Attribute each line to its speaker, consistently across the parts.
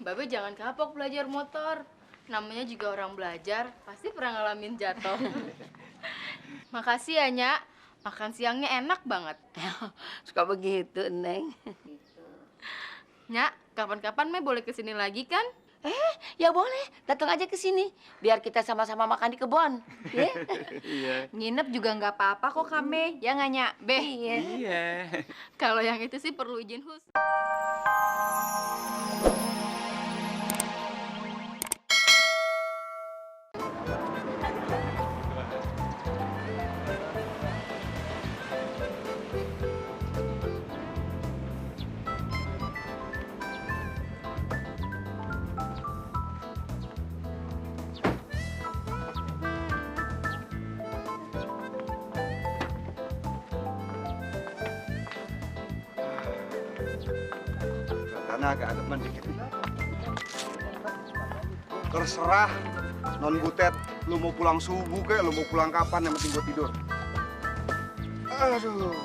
Speaker 1: Babe jangan kapok belajar motor. Namanya juga orang belajar, pasti pernah ngalamin jatuh. Makasih ya, Nyak. Makan siangnya enak banget.
Speaker 2: Suka begitu, Neng.
Speaker 1: Nyak, kapan-kapan Mei boleh kesini lagi kan?
Speaker 2: Ya boleh, datang aja ke sini. Biar kita sama-sama makan di kebun. Ya?
Speaker 3: Iya.
Speaker 1: Nginep juga nggak apa-apa kok Kame. Ya nggak, Nyak? Beh.
Speaker 3: Iya.
Speaker 1: Kalau yang itu sih perlu izin khusus.
Speaker 3: Karena agak mendikit. Terserah non Butet, lu mau pulang subuh kek, lu mau pulang kapan, yang penting gua tidur. Aduh.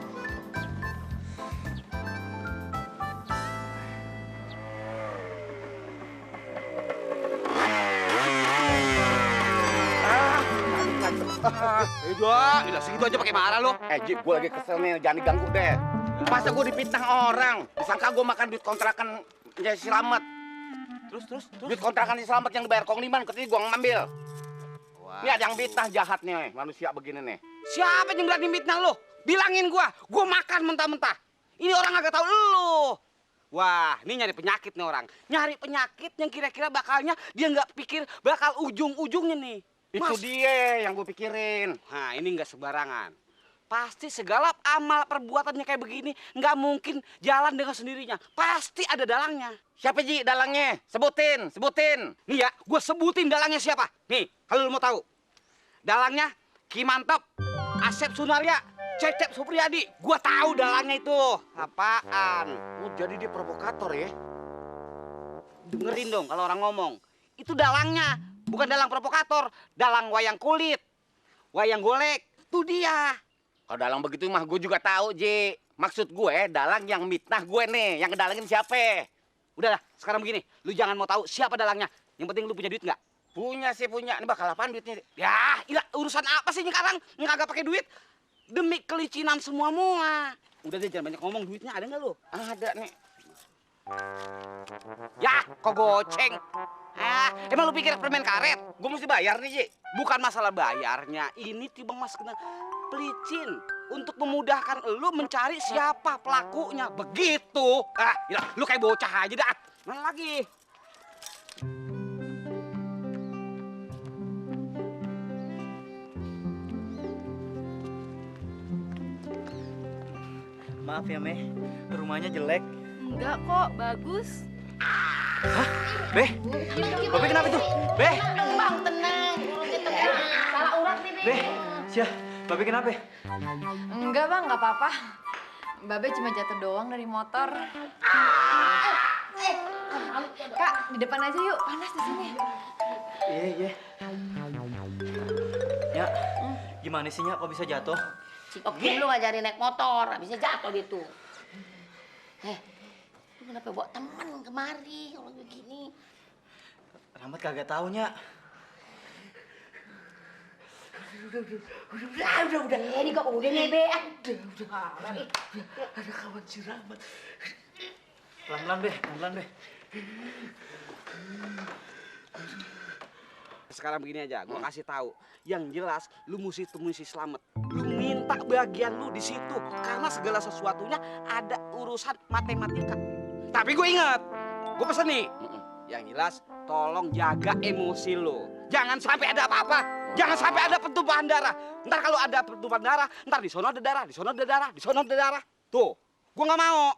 Speaker 4: Udah segitu aja pakai marah lo.
Speaker 5: Ji, gue lagi kesel nih, jangan diganggu deh. Masa gue dipitnah orang, disangka gue makan duit kontrakan si Slamet.
Speaker 4: Terus.
Speaker 5: Duit kontrakan si Slamet yang dibayar Kong Liman, ketika gue ngambil. Ini ada yang fitnah jahat nih, manusia begini nih.
Speaker 4: Siapa yang berani fitnah lo? Bilangin gua makan mentah-mentah. Ini orang agak tahu lo. Wah, ini nyari penyakit nih orang. Nyari penyakit yang kira-kira bakalnya dia nggak pikir bakal ujung-ujungnya nih.
Speaker 5: Itu dia yang gue pikirin.
Speaker 4: Nah, ini nggak sembarangan. Pasti segala amal perbuatannya kayak begini nggak mungkin jalan dengan sendirinya. Pasti ada dalangnya.
Speaker 5: Siapa Ji dalangnya? Sebutin.
Speaker 4: Nih ya, gue sebutin dalangnya siapa. Nih, kalau lu mau tahu. Dalangnya Ki Mantep, Asep Sunarya, Cecep Supriyadi. Gue tahu dalangnya itu. Apaan?
Speaker 5: Oh, jadi dia provokator ya?
Speaker 4: Dengerin dong kalau orang ngomong. Itu dalangnya, bukan dalang provokator, dalang wayang kulit, wayang golek. Itu dia.
Speaker 5: Kalau dalang begitu mah gue juga tahu, Ji. Maksud gue dalang yang mitnah gue nih, yang ngedalangin siapa?
Speaker 4: Udahlah, sekarang begini, lu jangan mau tahu siapa dalangnya. Yang penting lu punya duit nggak?
Speaker 5: Punya sih punya. Ini bakal apaan duitnya?
Speaker 4: Ya, ilah, urusan apa sih sekarang? Nggak pakai duit? Demi kelicinan semua. Udah deh, jangan banyak ngomong. Duitnya ada nggak lu?
Speaker 5: Ada nih.
Speaker 4: Ya, kok goceng? Emang lu pikir permen karet?
Speaker 5: Gue mesti bayar nih, Ji.
Speaker 4: Bukan masalah bayarnya. Ini Tibang Mas kena pelicin untuk memudahkan lu mencari siapa pelakunya. Begitu. Ilah, lu kayak bocah aja dah. Mana lagi?
Speaker 6: Maaf ya, Meh. Rumahnya jelek.
Speaker 1: Enggak kok, bagus.
Speaker 6: Beh, Babe kenapa itu? Beh,
Speaker 2: Bang, tenang. Urutnya tenang. Salah urat nih,
Speaker 6: Beh, Sia, Babe kenapa?
Speaker 1: Enggak bang, nggak apa-apa. Babe cuma jatuh doang dari motor. Kak, di depan aja yuk, panas di sini.
Speaker 6: Iya. Ya, gimana sih, Nya, kok bisa jatuh?
Speaker 2: Si Okin lu ngajarin naik motor, habisnya jatuh gitu. Lu kenapa bawa teman kemari kalau begini?
Speaker 6: Rahmat kagak tahu, Nya.
Speaker 2: Udah. Ini kok udah nih, Be.
Speaker 6: Ada kawan si Rahmat. Pelan-pelan, Beh.
Speaker 4: Sekarang begini aja, gua kasih tahu. Yang jelas, lu mesti temui si Slamet. Lu minta bagian lu di situ karena segala sesuatunya ada urusan matematika. Tapi gue ingat, gue pesen nih. Yang jelas, tolong jaga emosi lu. Jangan sampai ada apa-apa. Jangan sampai ada pertumpahan darah. Ntar kalau ada pertumpahan darah, ntar di sono ada darah, di sono ada darah, di sono ada darah. Tuh, gue nggak mau.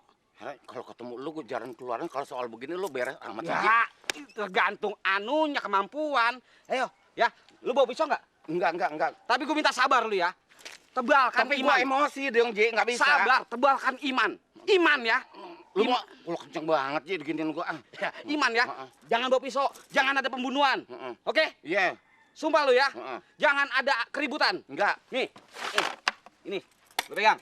Speaker 5: Kalau ketemu lu gue jarang keluarin. Kalau soal begini lu beres amat aja.
Speaker 4: Ya, tergantung anunya kemampuan. Ayo, ya, lu bawa pisau nggak?
Speaker 5: Enggak.
Speaker 4: Tapi gue minta sabar lu ya. Tebalkan
Speaker 5: Tapi
Speaker 4: iman.
Speaker 5: gua emosi dong, Ji. Nggak bisa.
Speaker 4: Sabar, tebalkan iman. Iman ya.
Speaker 5: Lu mau, lu kenceng banget, Ji, diginiin gua.
Speaker 4: Ya, iman ya. Jangan bawa pisau, jangan ada pembunuhan. Oke?
Speaker 5: Iya.
Speaker 4: Sumpah lu ya. Jangan ada keributan.
Speaker 5: Enggak.
Speaker 4: Nih. Ini, lu pegang.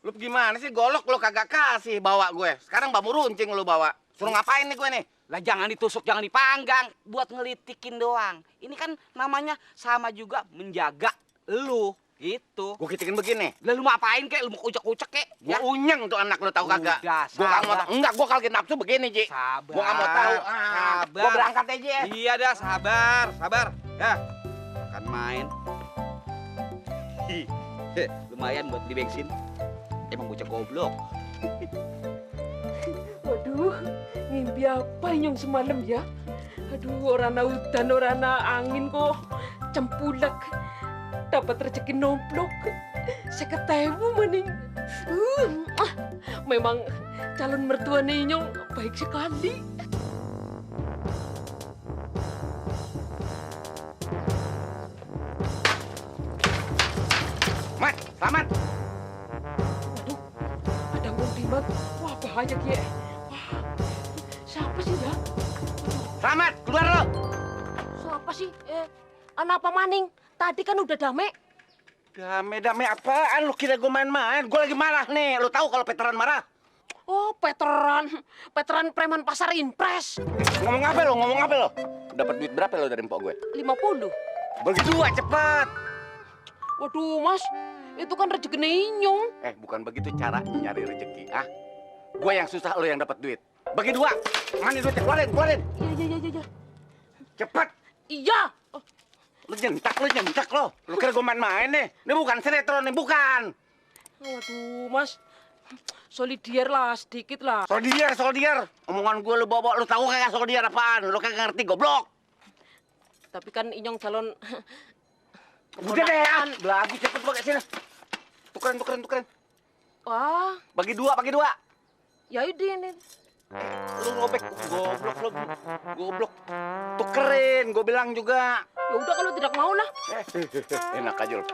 Speaker 5: Lu gimana sih golok lu kagak kasih bawa gue. Sekarang bambu runcing lu bawa. Suruh ngapain nih gue nih?
Speaker 4: Lah jangan ditusuk, jangan dipanggang, buat ngelitikin doang. Ini kan namanya sama juga menjaga lu, gitu.
Speaker 5: Gue kitikin begini.
Speaker 4: Lah lu mau apain kek? Lu mau kucek-kucek kek?
Speaker 5: Gue unyeng tuh anak lu tahu kagak?
Speaker 4: Udah,
Speaker 5: Gue kagak mau
Speaker 4: sabar.
Speaker 5: tahu. Enggak, gue kagak nafsu begini, Ji.
Speaker 4: Sabar.
Speaker 5: Gue nggak mau tahu.
Speaker 4: Sabar.
Speaker 5: Gue berangkat aja ya.
Speaker 4: Iya dah, sabar, sabar. Dah, kan main. Hi, lumayan buat beli bensin. Emang bocah goblok.
Speaker 7: Waduh, mimpi apa yang semalam ya? Aduh, orana hutan, orana angin kok cempulak. Dapat rezeki nomplok. 50.000 maning. Memang calon mertua Ninyong baik sekali.
Speaker 5: Mat, selamat.
Speaker 7: Waduh, ada nguntiman. Wah, bahaya Kie. Wah, siapa sih ya?
Speaker 5: Selamat, keluar lo.
Speaker 7: Siapa sih? Anak apa maning? Tadi kan udah damai.
Speaker 5: Damai apaan? Lu kira gue main-main? Gue lagi marah nih. Lu tahu kalau veteran marah?
Speaker 7: Oh, veteran preman pasar impres.
Speaker 5: Ngomong apa lo? Ngomong apa lo? Dapat duit berapa lo dari mpok gue?
Speaker 7: 50.
Speaker 5: Bagi dua cepet.
Speaker 7: Waduh, Mas, itu kan rezeki Ninyong.
Speaker 5: Bukan begitu cara nyari rezeki, ah? Gue yang susah, lo yang dapat duit. Bagi dua. Mana duitnya? Keluarin.
Speaker 7: Iya.
Speaker 5: Cepet.
Speaker 7: Iya.
Speaker 5: Lu nyentak lo. Lu kira gue main-main nih? Ini bukan sinetron nih, bukan.
Speaker 7: Waduh, Mas. Solidier lah, sedikit lah.
Speaker 5: Soldier. Omongan gue lu bawa, lu tahu kagak soldier apaan? Lu kagak ngerti, goblok.
Speaker 7: Tapi kan Inyong calon...
Speaker 5: Udah deh, belagu cepet lo kayak sini. Tukerin.
Speaker 7: Wah,
Speaker 5: Bagi dua.
Speaker 7: ya ini.
Speaker 5: Lu ngobek, goblok. Tukerin, gue bilang juga.
Speaker 7: Ya udah kalau tidak mau lah.
Speaker 5: Enak aja lo.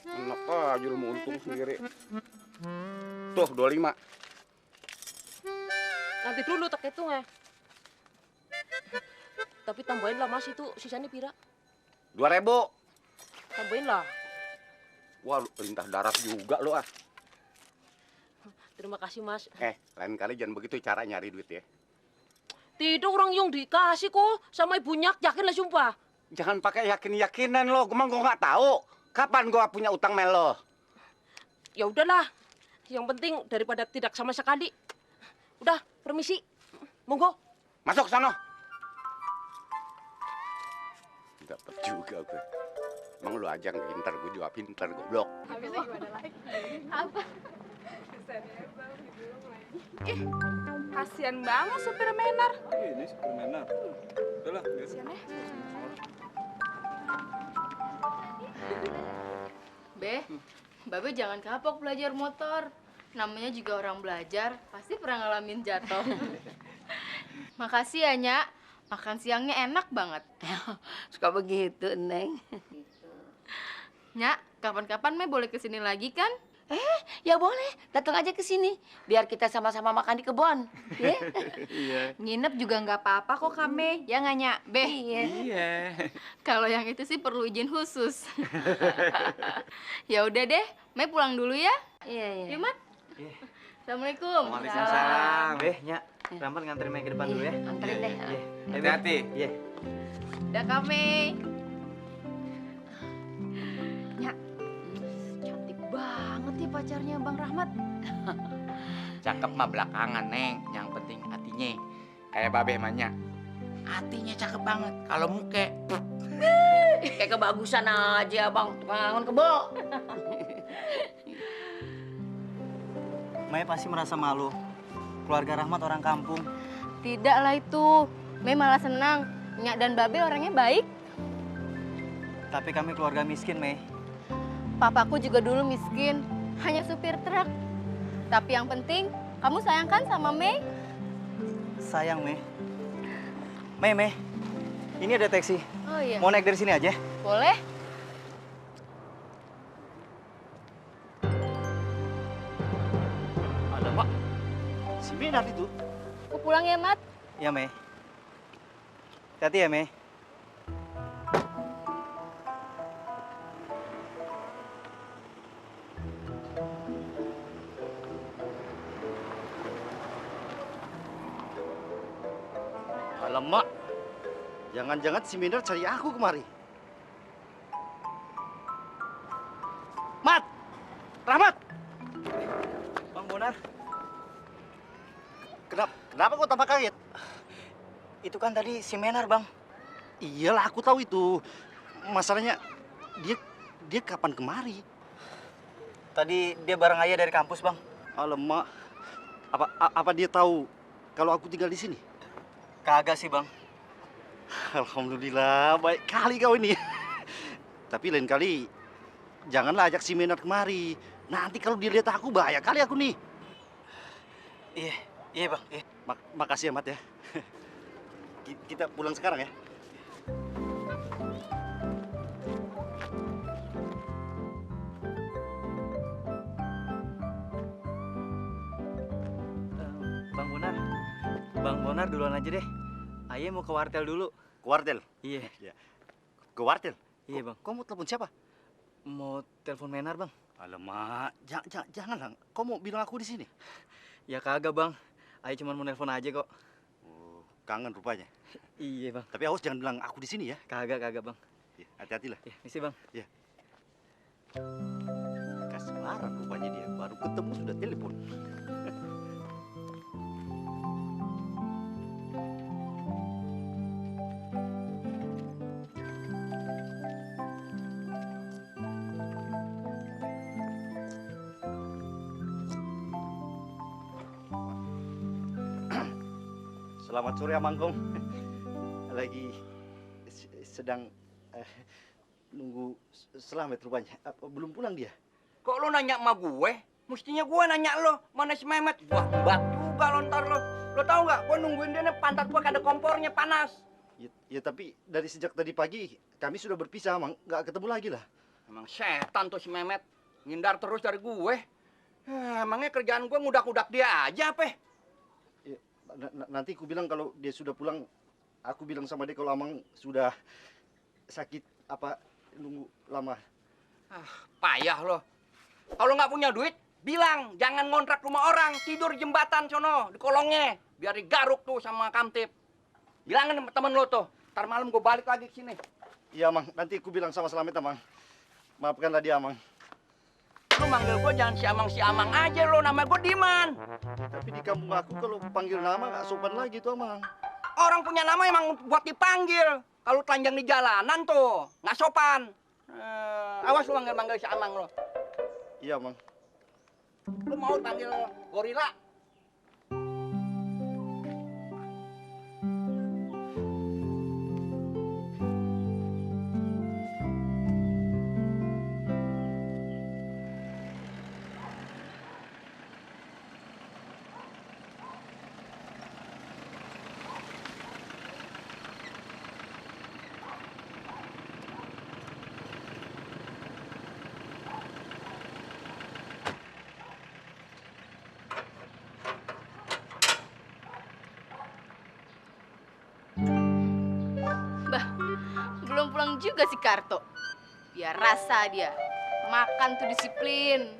Speaker 5: Enak aja lu mau untung sendiri. Tuh, 25.
Speaker 7: Nanti dulu tak hitung ya. Tapi tambahin lah Mas, itu sisanya pira?
Speaker 5: 2.000.
Speaker 7: Tambahin lah.
Speaker 5: Wah, lu lintah darat juga lo ah.
Speaker 7: Terima kasih Mas.
Speaker 5: Lain kali jangan begitu cara nyari duit ya.
Speaker 7: Tidak orang yang dikasih kok sama ibunya, yakin lah sumpah.
Speaker 5: Jangan pakai yakin-yakinan lo. Gue nggak tahu. Kapan gue punya utang melo?
Speaker 7: Ya udahlah. Yang penting daripada tidak sama sekali. Udah, permisi. Monggo.
Speaker 5: Masuk sono. Dapat juga gue. Emang lu aja yang pintar, gue juga pintar, goblok.
Speaker 1: Apa?
Speaker 8: Kasian banget supir Menar.
Speaker 3: Ini supir Menar. Udahlah, biasa.
Speaker 1: Babe jangan kapok belajar motor. Namanya juga orang belajar, pasti pernah ngalamin jatuh. Makasih ya, Nyak. Makan siangnya enak banget.
Speaker 2: Suka begitu, Neng.
Speaker 1: Nyak, kapan-kapan Me boleh kesini lagi kan?
Speaker 2: Ya boleh, datang aja ke sini. Biar kita sama-sama makan di kebun. Ya?
Speaker 1: Nginep juga nggak apa-apa kok Kame. Ya nggak, Nyak? Be.
Speaker 2: Iya.
Speaker 1: Kalau yang itu sih perlu izin khusus. Ya udah deh, Me pulang dulu ya.
Speaker 2: Iya.
Speaker 1: Yuk, Mat.
Speaker 6: Iya.
Speaker 1: Assalamualaikum.
Speaker 6: Waalaikumsalam. Nyak, Rampan nganterin Mei ke depan dulu ya.
Speaker 2: Anterin deh.
Speaker 6: Iya.
Speaker 3: Hati-hati.
Speaker 6: Iya.
Speaker 1: Udah Kame. Nyak, cantik banget ya pacarnya Bang Rahmat.
Speaker 5: Cakep mah belakangan, Neng. Yang penting hatinya. Kayak babe emangnya. Hatinya cakep banget. Kalau muke,
Speaker 2: Kayak kebagusan aja, Bang. Tukang angon kebo.
Speaker 6: Mei pasti merasa malu. Keluarga Rahmat orang kampung.
Speaker 1: Tidak lah itu. Me malah senang. Nyak dan Babe orangnya baik.
Speaker 6: Tapi kami keluarga miskin, Mei.
Speaker 1: Papaku juga dulu miskin, hanya supir truk. Tapi yang penting, kamu sayangkan sama Mei?
Speaker 6: Sayang, Mei. Mei. Ini ada taksi.
Speaker 1: Oh iya.
Speaker 6: Mau naik dari sini aja?
Speaker 1: Boleh?
Speaker 6: Ada, Pak. Si Minar itu.
Speaker 1: Aku pulang ya, Mat.
Speaker 6: Ya, Mei. Hati-hati ya, Mei.
Speaker 3: Alamak, jangan-jangan si Minder cari aku kemari. Mat! Rahmat!
Speaker 4: Bang Bonar,
Speaker 3: Kenapa kau tambah kaget?
Speaker 4: itu kan tadi si Menar, Bang.
Speaker 3: Iyalah, aku tahu itu. Masalahnya, dia kapan kemari?
Speaker 4: Tadi dia bareng ayah dari kampus, Bang.
Speaker 3: Alamak, apa dia tahu kalau aku tinggal di sini?
Speaker 4: Kagak sih, Bang.
Speaker 3: Alhamdulillah, baik kali kau ini. Tapi lain kali, janganlah ajak si Menat kemari. Nanti kalau dia lihat aku, bahaya kali aku nih.
Speaker 4: Iya, Bang. Iya.
Speaker 3: Makasih ya, Mat ya. Kita pulang sekarang ya.
Speaker 4: Bang Bonar duluan aja deh. Ayah mau ke wartel dulu.
Speaker 3: Ke wartel?
Speaker 4: Iya.
Speaker 3: Ke wartel?
Speaker 4: Iya, Bang.
Speaker 3: Kau mau telepon siapa?
Speaker 4: Mau telepon Menar, Bang.
Speaker 3: Alamak, janganlah. Kau mau bilang aku di sini?
Speaker 4: Ya kagak, Bang. Ayah cuma mau telepon aja kok.
Speaker 3: Oh, kangen rupanya.
Speaker 4: Iya, Bang.
Speaker 3: Tapi awas jangan bilang aku di sini ya.
Speaker 4: Kagak, Bang.
Speaker 3: Ya, hati-hatilah.
Speaker 4: Ya, misi, Bang.
Speaker 3: Kasmaran rupanya dia. Baru ketemu sudah telepon. Selamat sore, Amangkong. Lagi sedang nunggu Selamat rupanya. Belum pulang dia?
Speaker 8: Kok lo nanya sama gue? Mestinya gue nanya lo, mana si Mehmet? Wah, bak juga lo ntar lo. Lo tau nggak? Gue nungguin dia nih, pantat gue ada kompornya panas.
Speaker 3: Ya, tapi dari sejak tadi pagi kami sudah berpisah, Mang. Nggak ketemu lagi lah.
Speaker 8: Emang setan tuh si Mehmet. Ngindar terus dari gue. Emangnya kerjaan gue ngudak-ngudak dia aja apa?
Speaker 3: Ya, nanti aku bilang kalau dia sudah pulang, aku bilang sama dia kalau Amang sudah sakit apa nunggu lama.
Speaker 8: Payah lo. Kalau nggak punya duit, bilang jangan ngontrak rumah orang, tidur di jembatan sono, di kolongnya, biar digaruk tuh sama kamtip. Bilangin sama temen lo tuh, ntar malam gue balik lagi ke sini.
Speaker 3: Iya, Mang. Nanti aku bilang sama Selamat, Amang. Maafkanlah dia, Amang.
Speaker 8: Lu manggil gue jangan si Amang aja lo, nama gue Diman.
Speaker 3: Tapi di kampung aku kalau panggil nama nggak sopan lagi tuh, Amang.
Speaker 8: Orang punya nama emang buat dipanggil. Kalau telanjang di jalanan tuh, nggak sopan. Awas lu manggil si Amang lo.
Speaker 3: Iya, Mang.
Speaker 8: Lu mau panggil gorila?
Speaker 1: Belum pulang juga si Karto. Biar rasa dia. Makan tuh disiplin.